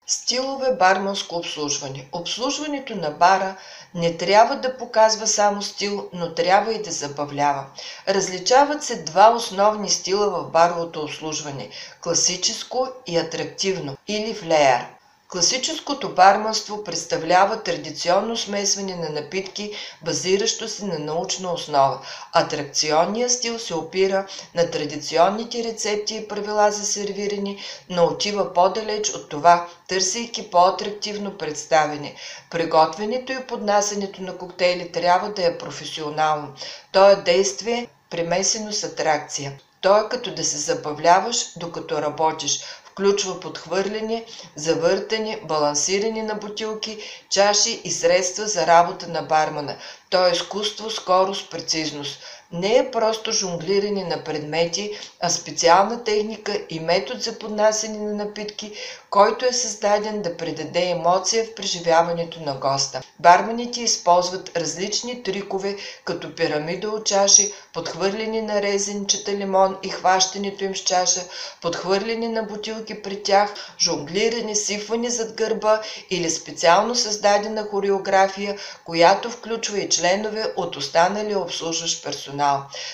Стилове барманско обслужване. Обслужването на бара не трябва да показва само стил, но трябва и да забавлява. Различават се два основни стила в баровото обслужване – класическо и атрактивно или флеер. Класическото барманство представлява традиционно смесване на напитки, базиращо се на научна основа. Атракционният стил се опира на традиционните рецепти и правила за сервиране, но отива по-далеч от това, търсейки по-атрактивно представяне. Приготвянето и поднасянето на коктейли трябва да е професионално. То е действие, премесено с атракция. То е като да се забавляваш, докато работиш. Включва подхвърляне, завъртане, балансиране на бутилки, чаши и средства за работа на бармана. То е изкуство, скорост, прецизност. Не е просто жонглиране на предмети, а специална техника и метод за поднасяне на напитки, който е създаден да придаде емоция в преживяването на госта. Барманите използват различни трикове, като пирамида от чаши, подхвърляне на резенчета лимон и хващането им с чаша, подхвърляне на бутилки при тях, жонглиране, сипване зад гърба или специално създадена хореография, която включва и членове от останалия обслужващ персонал.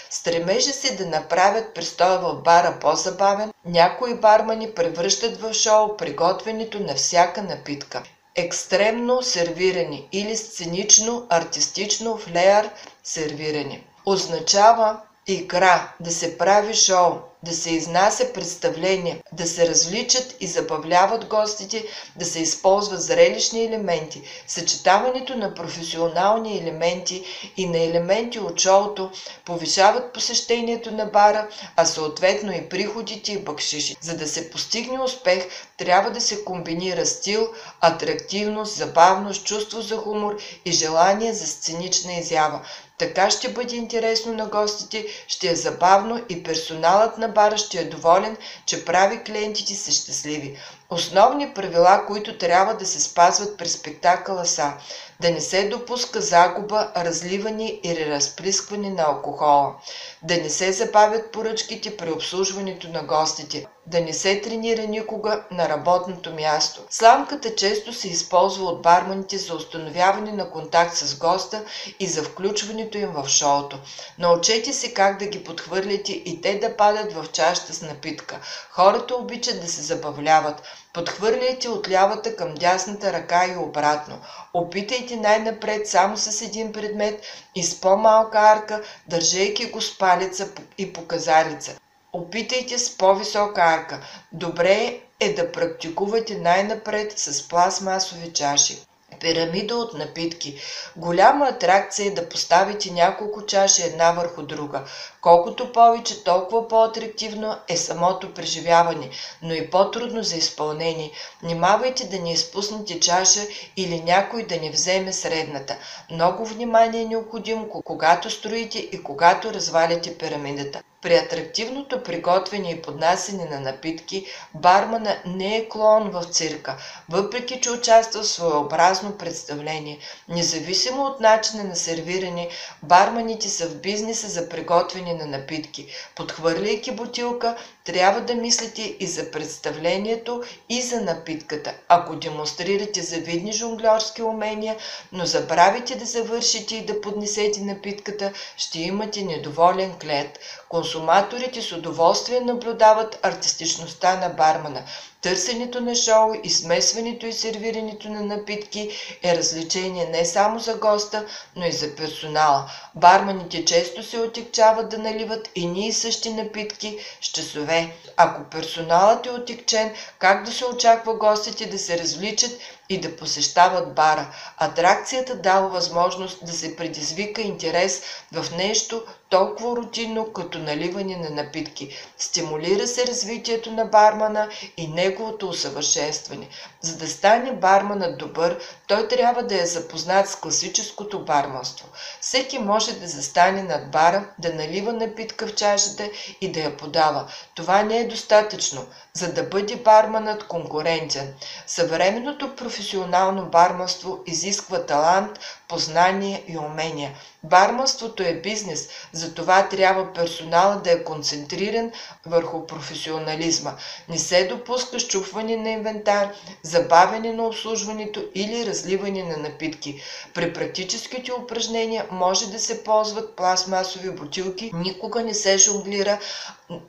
Стремежа се да направят престоя в бара по-забавен, някои бармани превръщат в шоу приготвянето на всяка напитка. Екстремно сервиране или сценично, артистично флеер сервиране означава игра, да се прави шоу, да се изнася представление, да се развличат и забавляват гостите, да се използват зрелищни елементи. Съчетаването на професионални елементи и на елементи от шоуто повишават посещението на бара, а съответно и приходите и бакшиши. За да се постигне успех, трябва да се комбинира стил, атрактивност, забавност, чувство за хумор и желание за сценична изява. Така ще бъде интересно на гостите, ще е забавно и персоналът на бара ще е доволен, че прави клиентите си щастливи. Основни правила, които трябва да се спазват при спектакъла са: да не се допуска загуба, разливане или разплискване на алкохола, да не се забавят поръчките при обслужването на гостите, да не се тренира никога на работното място. Сламката често се използва от барманите за установяване на контакт с госта и за включването им в шоуто. Научете се как да ги подхвърляте и те да падат в чашата с напитка. Хората обичат да се забавляват. Подхвърляйте от лявата към дясната ръка и обратно. Опитайте най-напред само с един предмет и с по-малка арка, държейки го с палеца и показалица. Опитайте с по-висока арка. Добре е да практикувате най-напред с пластмасови чаши. Пирамида от напитки. Голяма атракция е да поставите няколко чаши една върху друга. Колкото повече, толкова по-атрактивно е самото преживяване, но и по-трудно за изпълнение. Внимавайте да не изпуснете чаша или някой да не вземе средната. Много внимание е необходимо, когато строите и когато разваляте пирамидата. При атрактивното приготвяне и поднасяне на напитки, бармана не е клоун в цирка, въпреки че участва в своеобразно представление. Независимо от начина на сервиране, барманите са в бизнеса за приготвяне на напитки. Подхвърляйки бутилка, трябва да мислите и за представлението, и за напитката. Ако демонстрирате завидни жонгльорски умения, но забравите да завършите и да поднесете напитката, ще имате недоволен клиент. Консуматорите с удоволствие наблюдават артистичността на бармана. Търсенето на шоу и смесването и сервирането на напитки е развлечение не само за госта, но и за персонала. Барманите често се отекчават да наливат едни и същи напитки с часове. Ако персоналът е отекчен, как да се очаква гостите да се развличат и да посещават бара? Атракцията дава възможност да се предизвика интерес в нещо толкова рутинно, като наливане на напитки. Стимулира се развитието на бармана и неговото усъвършенстване. За да стане барманът добър, той трябва да е запознат с класическото барманство. Всеки може да застане над бара, да налива напитка в чашата и да я подава. Това не е достатъчно, за да бъде барманът конкурентен. Съвременното професионално барманство изисква талант, познание и умения. Барманството е бизнес, затова трябва персоналът да е концентриран върху професионализма. Не се допуска счупване на инвентар, забавяне на обслужването или разливане на напитки. При практическите упражнения може да се ползват пластмасови бутилки, никога не се жонглира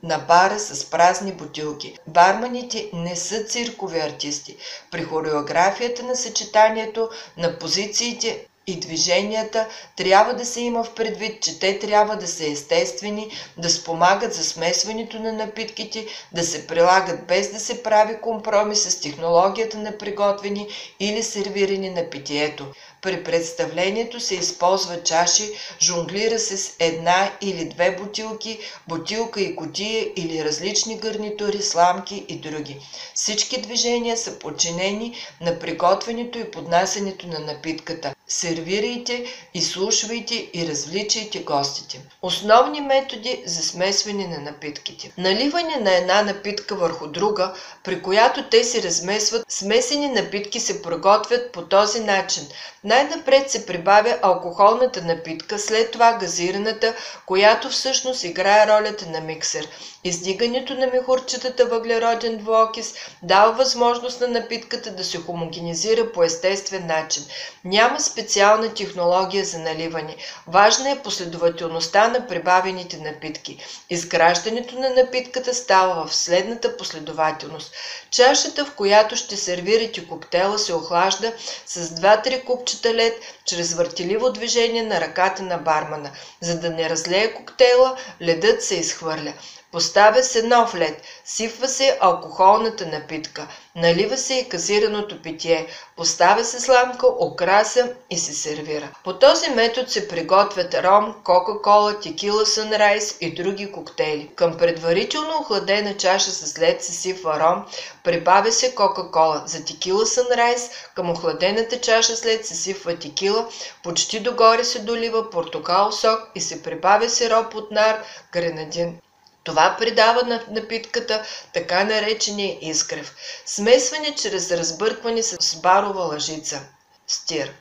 на бара с празни бутилки. Барманите не са циркови артисти. При хореографията на съчетанието на позициите и движенията трябва да се има в предвид, че те трябва да са естествени, да спомагат за смесването на напитките, да се прилагат без да се прави компромис с технологията на приготвяне или сервиране на питието. При представлението се използват чаши, жонглира се с една или две бутилки, бутилка и кутия или различни гарнитури, сламки и други. Всички движения са подчинени на приготвянето и поднасянето на напитката. Сервирайте, изслушвайте и развличайте гостите. Основни методи за смесване на напитките. Наливане на една напитка върху друга, при която те се размесват. Смесени напитки се приготвят по този начин. Най-напред се прибавя алкохолната напитка, след това газираната, която всъщност играе ролята на миксер. Издигането на мехурчетата въглероден двуокис дава възможност на напитката да се хомогенизира по естествен начин. Няма специална технология за наливане. Важна е последователността на прибавените напитки. Изграждането на напитката става в следната последователност. Чашата, в която ще сервирате коктейла, се охлажда с 2-3 купчета лед чрез въртеливо движение на ръката на бармана. За да не разлее коктейла, ледът се изхвърля. Поставя се нов лед, сипва се алкохолната напитка, налива се и газираното питие, поставя се сламка, окраса и се сервира. По този метод се приготвят ром, кока-кола, текила сънрайз и други коктейли. Към предварително охладена чаша с лед се сипва ром, прибавя се кока-кола. За текила сънрайз към охладената чаша с лед се сипва текила, почти догоре се долива портокал сок и се прибавя сироп от нар, гренадин. Това придава на напитката така наречения изгрев. Смесване чрез разбъркване с барова лъжица. Стир.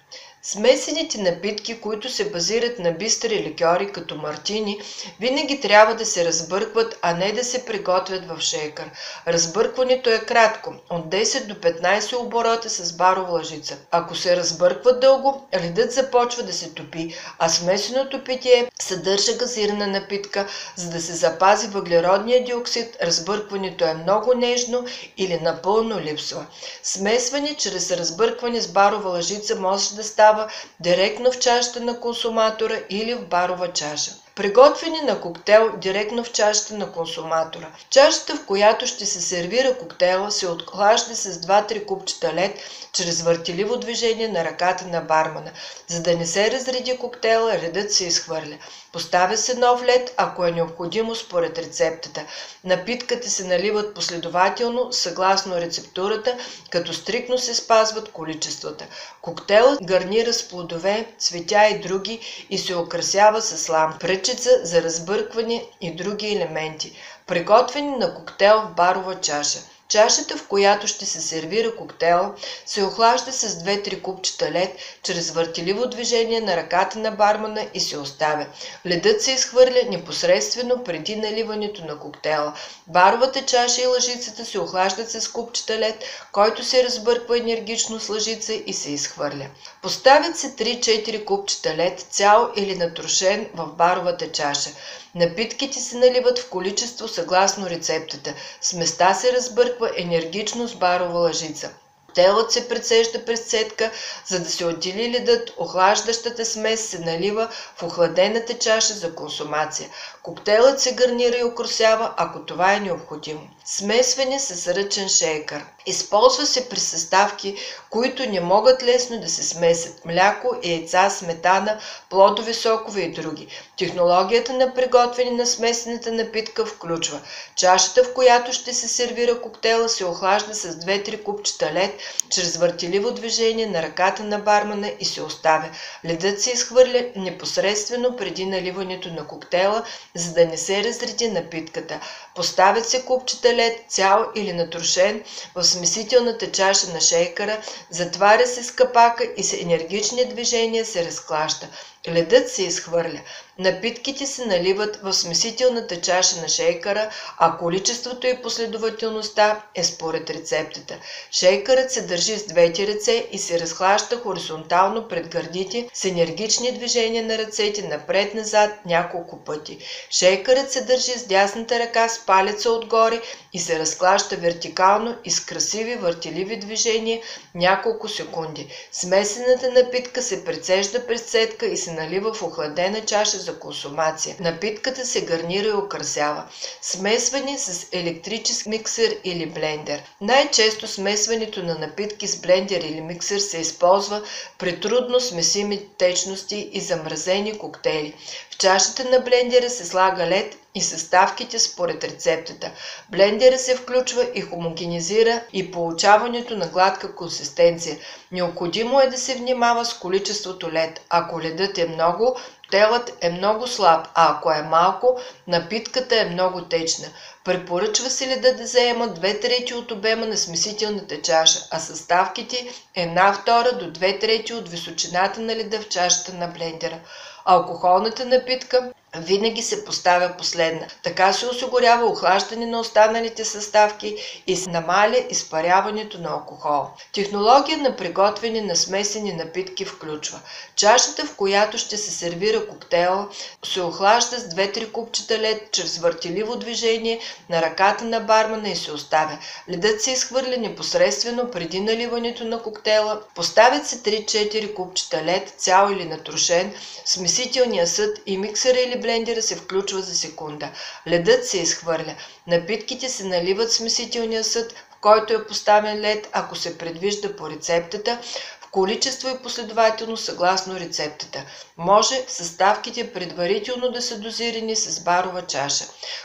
Смесените напитки, които се базират на бистри ликьори като мартини, винаги трябва да се разбъркват, а не да се приготвят в шейкър. Разбъркването е кратко, от 10 до 15 оборота с барова лъжица. Ако се разбърква дълго, ледът започва да се топи, а смесеното питие съдържа газирана напитка. За да се запази въглеродния диоксид, разбъркването е много нежно или напълно липсва. Смесване чрез разбъркване с барова лъжица може да става директно в чашата на консуматора или в барова чаша. Приготвяне на коктейл директно в чашата на консуматора. Чашата, в която ще се сервира коктейла, се охлажда с 2-3 купчета лед чрез въртеливо движение на ръката на бармана. За да не се разреди коктейла, ледът се изхвърля. Поставя се нов лед, ако е необходимо според рецептата. Напитките се наливат последователно, съгласно рецептурата, като стриктно се спазват количествата. Коктейлът гарнира с плодове, цветя и други и се украсява с лампа, пръчица за разбъркване и други елементи. Приготвяне на коктейл в барова чаша. Чашата, в която ще се сервира коктейла, се охлажда с 2-3 купчета лед чрез въртеливо движение на ръката на бармана и се оставя. Ледът се изхвърля непосредствено преди наливането на коктейла. Баровата чаша и лъжицата се охлаждат с купчета лед, който се разбърква енергично с лъжица и се изхвърля. Поставят се 3-4 купчета лед, цял или натрошен, в баровата чаша. Напитките се наливат в количество съгласно рецептата. Сместа се разбърква енергично с барова лъжица. Коктейлът се прецежда през цедка, за да се отдели ледът. Охлаждащата смес се налива в охладената чаша за консумация. Коктейлът се гарнира и украсява, ако това е необходимо. Смесване с ръчен шейкър. Използва се при съставки, които не могат лесно да се смесят: мляко, яйца, сметана, плодови сокове и други. Технологията на приготвяне на смесената напитка включва: чашата, в която ще се сервира коктейла, се охлажда с 2-3 купчета лед чрез въртеливо движение на ръката на бармана и се оставя. Ледът се изхвърля непосредствено преди наливането на коктейла, за да не се разреди напитката. Поставят се купчета лед, цял или натрошен, в смесителната чаша на шейкъра, затваря се с капака и с енергични движения се разклаща. Ледът се изхвърля. Напитките се наливат в смесителната чаша на шейкъра, а количеството и последователността е според рецептата. Шейкърът се държи с двете ръце и се разхлаща хоризонтално пред гърдите с енергични движения на ръцете напред-назад няколко пъти. Шейкърът се държи с дясната ръка с палеца отгоре и се разклаща вертикално и с красиви въртеливи движения няколко секунди. Смесената напитка се прецежда през сетка и се налива в охладена чаша за консумация. Напитката се гарнира и украсява. Смесване с електрически миксер или блендер. Най-често смесването на напитки с блендер или миксер се използва при трудно смесими течности и замразени коктейли. В чашата на блендера се слага лед и съставките според рецептата. Блендера се включва и хомогенизира и получаването на гладка консистенция. Необходимо е да се внимава с количеството лед. Ако ледът е много, коктейлът е много слаб, а ако е малко, напитката е много течна. Препоръчва се леда да заема 2/3 от обема на смесителната чаша, а съставките 1/2 до 2/3 от височината на леда в чашата на блендера. Алкохолната напитка винаги се поставя последна. Така се осигурява охлаждане на останалите съставки и се намаля изпаряването на алкохол. Технология на приготвяне на смесени напитки включва: чашата, в която ще се сервира коктейла, се охлажда с 2-3 купчета лед чрез въртеливо движение на ръката на бармана и се оставя. Ледът се изхвърля непосредствено преди наливането на коктейла. Поставят се 3-4 купчета лед, цял или натрошен. Смесителният съд и миксера или блендера се включва за секунда. Ледът се изхвърля. Напитките се наливат в смесителния съд, в който е поставен лед, ако се предвижда по рецептата, в количество и последователно съгласно рецептата. Може съставките предварително да са дозирани с барова чаша.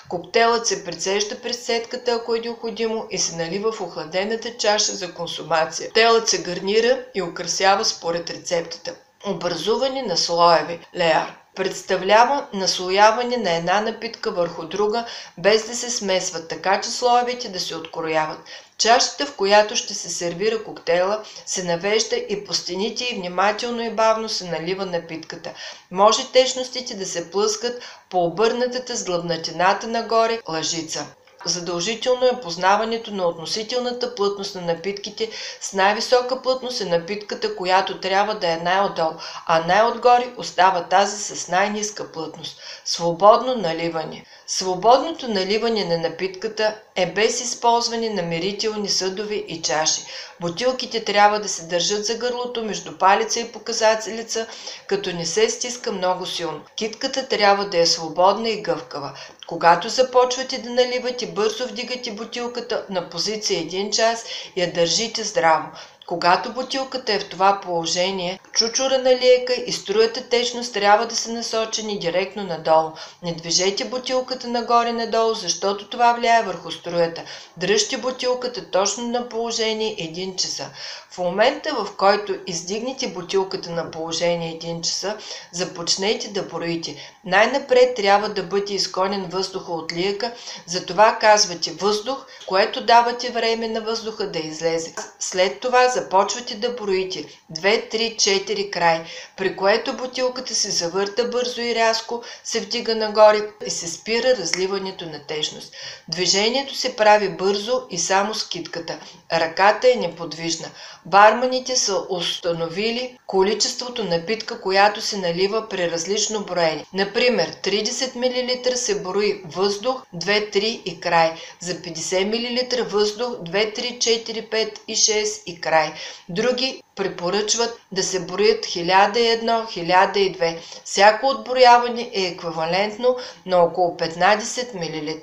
Коктейлът се прецежда през сетката, ако е необходимо, и се налива в охладената чаша за консумация. Коктейлът се гарнира и украсява според рецептата. Образуване на слоеви леер представлява наслояване на една напитка върху друга, без да се смесват, така че слоевете да се открояват. Чашата, в която ще се сервира коктейла, се навежда и по стените и внимателно и бавно се налива напитката. Може течностите да се плъскат по обърнатата с длъбнатината нагоре лъжица. Задължително е познаването на относителната плътност на напитките. С най-висока плътност е напитката, която трябва да е най-отдолу, а най-отгоре остава тази с най-ниска плътност. Свободно наливане. Свободното наливане на напитката е без използване на мерителни съдове и чаши. Бутилките трябва да се държат за гърлото между палеца и показалица, като не се стиска много силно. Китката трябва да е свободна и гъвкава. Когато започвате да наливате, бързо вдигате бутилката на позиция 1 час и я държите здраво. Когато бутилката е в това положение, чучура на лейка и струята течност трябва да са насочени директно надолу. Не движете бутилката нагоре-надолу, защото това влияе върху струята. Дръжте бутилката точно на положение 1 часа. В момента, в който издигнете бутилката на положение 1 часа, започнете да броите. Най-напред трябва да бъде изгонен въздуха от лейка, затова казвате въздух, което давате време на въздуха да излезе. След това започвате да броите 2, 3, 4 край, при което бутилката се завърта бързо и рязко, се вдига нагоре и се спира разливането на течност. Движението се прави бързо и само с китката. Ръката е неподвижна. Барманите са установили количеството напитка, която се налива при различно броене. Например, 30 мл се брои въздух, 2, 3 и край. За 50 мл въздух, 2, 3, 4, 5 и 6 и край. Други препоръчват да се броят 1001, 1002. Всяко отброяване е еквивалентно на около 15 мл.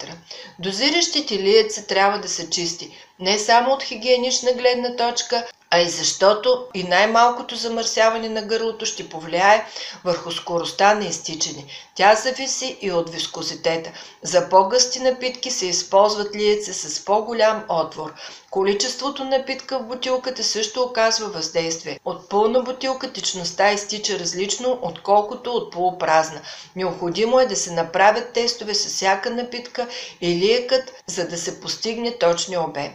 Дозиращите лиеца трябва да са чисти, не само от хигиенична гледна точка, а и защото и най-малкото замърсяване на гърлото ще повлияе върху скоростта на изтичане. Тя зависи и от вискозитета. За по-гъсти напитки се използват лиеца с по-голям отвор. Количеството напитка в бутилката също оказва въздействие. От пълна бутилка течността изтича различно, отколкото от полупразна. Необходимо е да се направят тестове с всяка напитка и лиекът, за да се постигне точния обем.